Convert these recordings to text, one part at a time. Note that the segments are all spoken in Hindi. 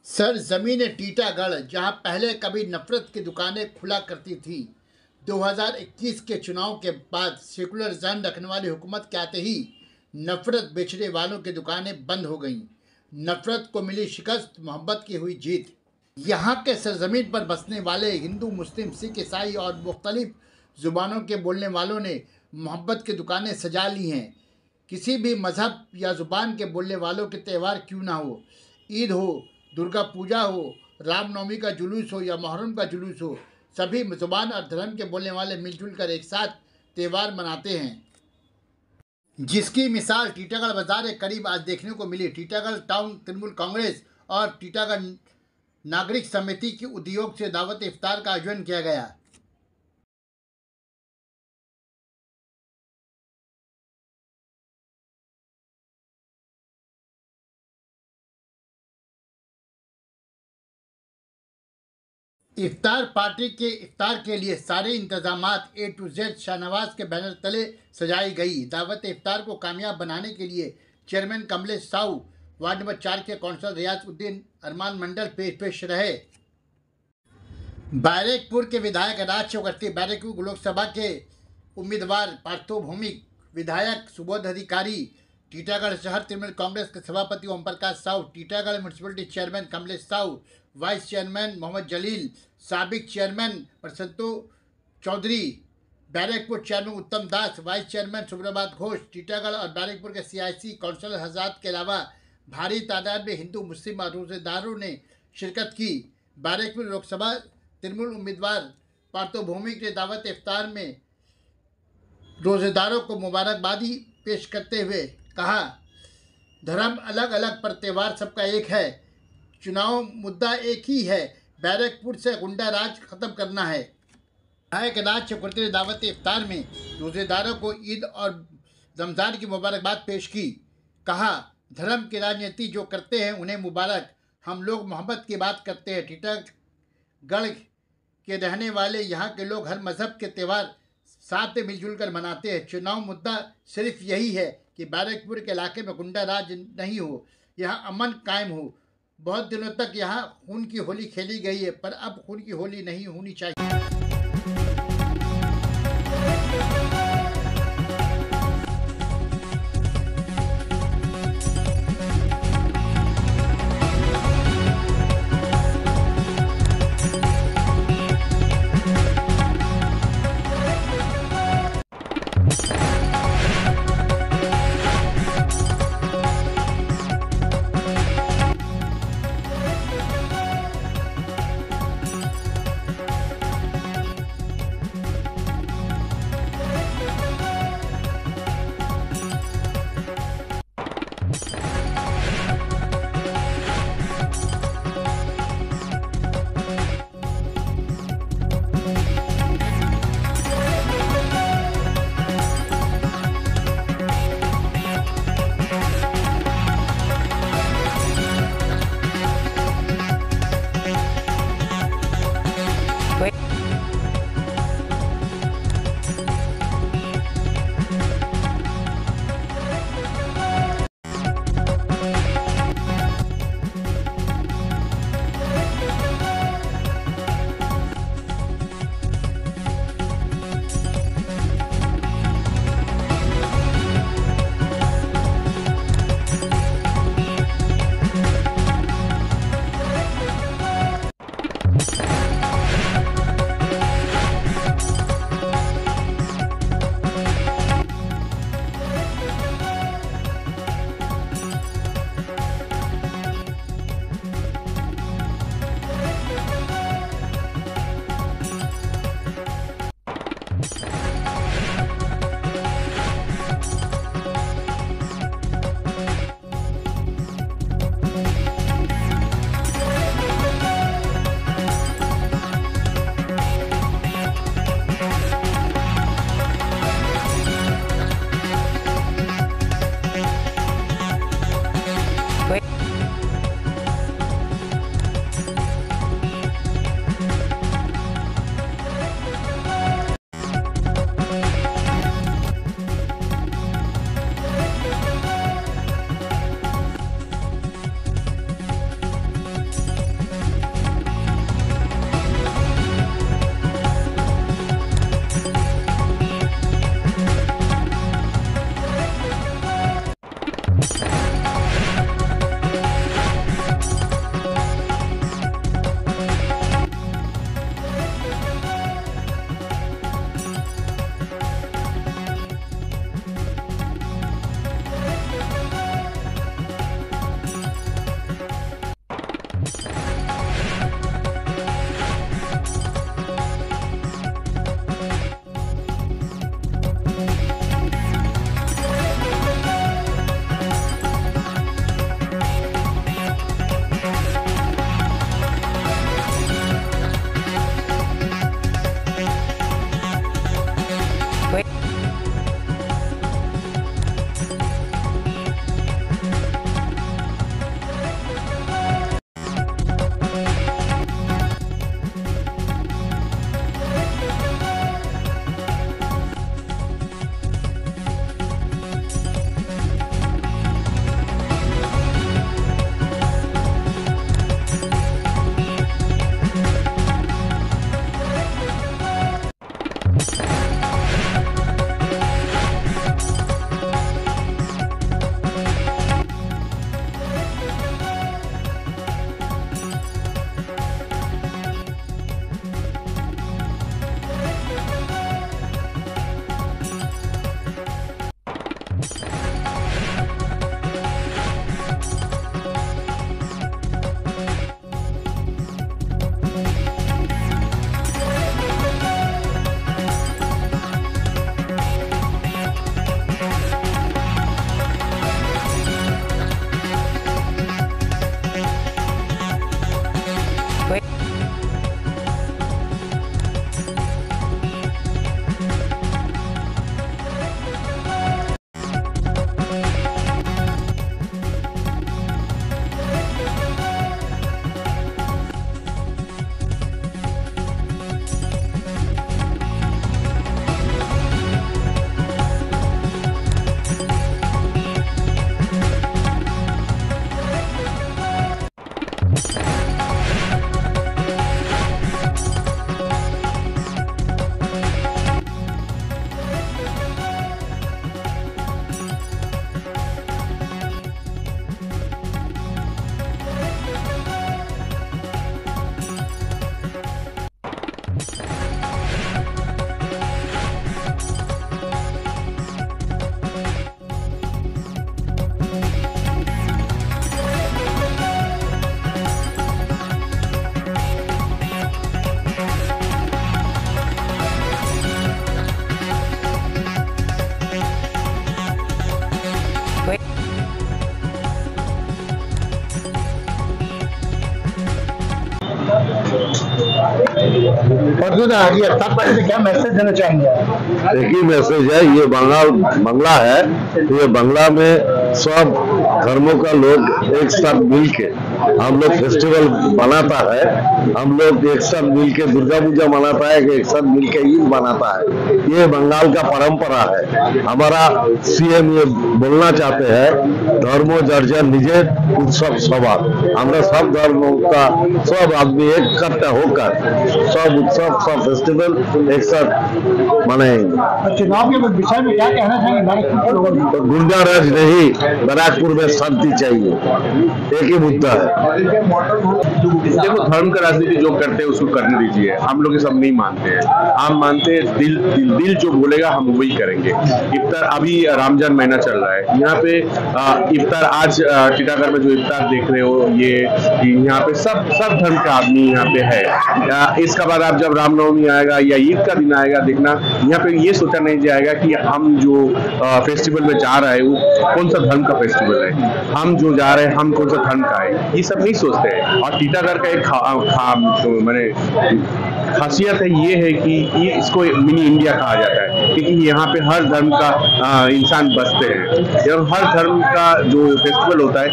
सरजमीन टीटागढ़, जहां पहले कभी नफरत की दुकानें खुला करती थी, 2021 के चुनाव के बाद सेकुलर जहन रखने वाली हुकूमत के आते ही नफरत बेचने वालों की दुकानें बंद हो गईं। नफरत को मिली शिकस्त, मोहब्बत की हुई जीत। यहाँ के सरजमीन पर बसने वाले हिंदू, मुस्लिम, सिख, ईसाई और मुख्तलिफ ज़ुबानों के बोलने वालों ने मोहब्बत की दुकानें सजा ली हैं। किसी भी मज़हब या ज़ुबान के बोलने वालों के त्यौहार क्यों ना हो, ईद हो, दुर्गा पूजा हो, रामनवमी का जुलूस हो या मुहर्रम का जुलूस हो, सभी ज़ुबान और धर्म के बोलने वाले मिलजुल कर एक साथ त्यौहार मनाते हैं, जिसकी मिसाल टीटागढ़ बाजार के करीब आज देखने को मिली। टीटागढ़ टाउन तृणमूल कांग्रेस और टीटागढ़ नागरिक समिति के उद्योग से दावत इफ्तार का आयोजन किया गया। इफ्तार पार्टी के इफ्तार के लिए सारे इंतजामात A to Z शाहनवाज के बैनर तले सजाई गई। दावत इफ्तार को कामयाब बनाने के लिए chairman Kamlesh Sahu, ward number 4 के काउंसलर रियाज-उद-दीन अरमान मंडल पेश रहे। बैरकपुर के विधायक राज चक्रवर्ती, बैरकपुर लोकसभा के उम्मीदवार पार्थो भौमिक, विधायक सुबोध अधिकारी, टीटागढ़ शहर तृणमूल कांग्रेस के सभापति Om Prakash Sahu, Titagarh municipality chairman Kamlesh Sahu, vice chairman Mohammad Jalil, साबिक chairman Prasanta Chowdhury, Barrackpore chairman Uttam Das, vice chairman Subrabhat Ghosh, Titagarh और बैरकपुर के सियासी काउंसिलर हजरात के अलावा भारी तादाद में हिंदू, मुस्लिम और रोजेदारों ने शिरकत की। बैरकपुर लोकसभा तृणमूल उम्मीदवार पार्थो भौमिक ने दावत इफ्तार में रोजेदारों को मुबारकबादी पेश करते हुए कहा, धर्म अलग अलग पर त्यौहार सबका एक है। चुनाव मुद्दा एक ही है, बैरकपुर से गुंडा राज खत्म करना है। विधायक राज चक्रवर्ती ने दावत इफ्तार में रोजेदारों को ईद और रमज़ान की मुबारकबाद पेश की। कहा, धर्म की राजनीति जो करते हैं उन्हें मुबारक, हम लोग मोहब्बत की बात करते हैं। टीटागढ़ के रहने वाले यहाँ के लोग हर मज़हब के त्यौहार साथ में मिलजुल कर मनाते हैं। चुनाव मुद्दा सिर्फ यही है कि बैरकपुर के इलाके में गुंडा राज नहीं हो, यहाँ अमन कायम हो। बहुत दिनों तक यहाँ खून की होली खेली गई है, पर अब खून की होली नहीं होनी चाहिए। क्या मैसेज देना चाहेंगे? एक ही मैसेज है, ये बंगला है। ये बंगला में सब धर्मों का लोग एक साथ मिलके हम लोग फेस्टिवल मनाता है। हम लोग एक साथ मिलके दुर्गा पूजा मनाता है, एक साथ मिलके ईद मनाता है। ये बंगाल का परंपरा है। हमारा सीएम ये बोलना चाहते हैं, धर्मो जर्जर निजे उत्सव सवाल। हमरा सब धर्मों का सब आदमी एक इकट्ठा होकर सब उत्सव सब फेस्टिवल एक साथ मनाएंगे। चुनाव के विषय में क्या कहना चाहेंगे? तो गुंडा राज नहीं, बैराकपुर में शांति चाहिए, एक ही मुद्दा है। देखो, धर्म का राजनीति जो करते हैं उसको करने दीजिए। हम लोग ये सब नहीं मानते हैं। हम मानते हैं दिल जो बोलेगा हम वही करेंगे। इफ्तार अभी रमजान महीना चल रहा है, यहाँ पे इफ्तार आज टीटागढ़ में जो इफ्तार देख रहे हो, ये यहाँ पे सब धर्म के आदमी यहाँ पे है। इसका बाद आप जब रामनवमी आएगा या ईद का दिन आएगा, देखना यहाँ पे ये सोचा नहीं जाएगा कि हम जो फेस्टिवल में जा रहे हैं वो कौन सा धर्म का फेस्टिवल है, हम जो जा रहे हैं हम कौन सा धर्म का है, ये सब नहीं सोचते हैं। और टीटागढ़ का एक खासियत है ये है कि ये इसको मिनी इंडिया कहा जाता है, क्योंकि यहाँ पे हर धर्म का इंसान बसते हैं और हर धर्म का जो फेस्टिवल होता है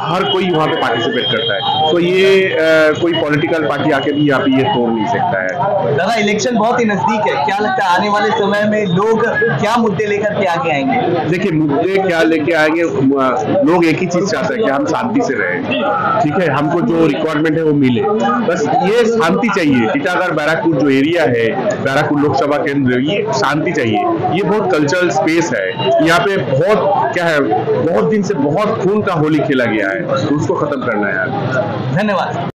हर कोई वहाँ पे पार्टिसिपेट करता है। तो ये कोई पॉलिटिकल पार्टी आके भी यहाँ पे ये तोड़ नहीं सकता है। दादा, इलेक्शन बहुत ही नजदीक है, क्या लगता है आने वाले समय में लोग क्या मुद्दे लेकर के आगे आएंगे? देखिए, मुद्दे क्या लेके आएंगे, लोग एक ही चीज चाहते हैं कि हम शांति से रहें, ठीक है, हमको जो रिक्वायरमेंट है वो मिले, बस ये शांति चाहिए। टीटागढ़ बैराकपुर जो एरिया है, बैराकपुर लोकसभा केंद्र, ये शांति चाहिए। ये बहुत कल्चरल स्पेस है, यहाँ पे बहुत क्या है, बहुत दिन से बहुत खून का होली खेला गया है, तो उसको खत्म करना है यार। धन्यवाद।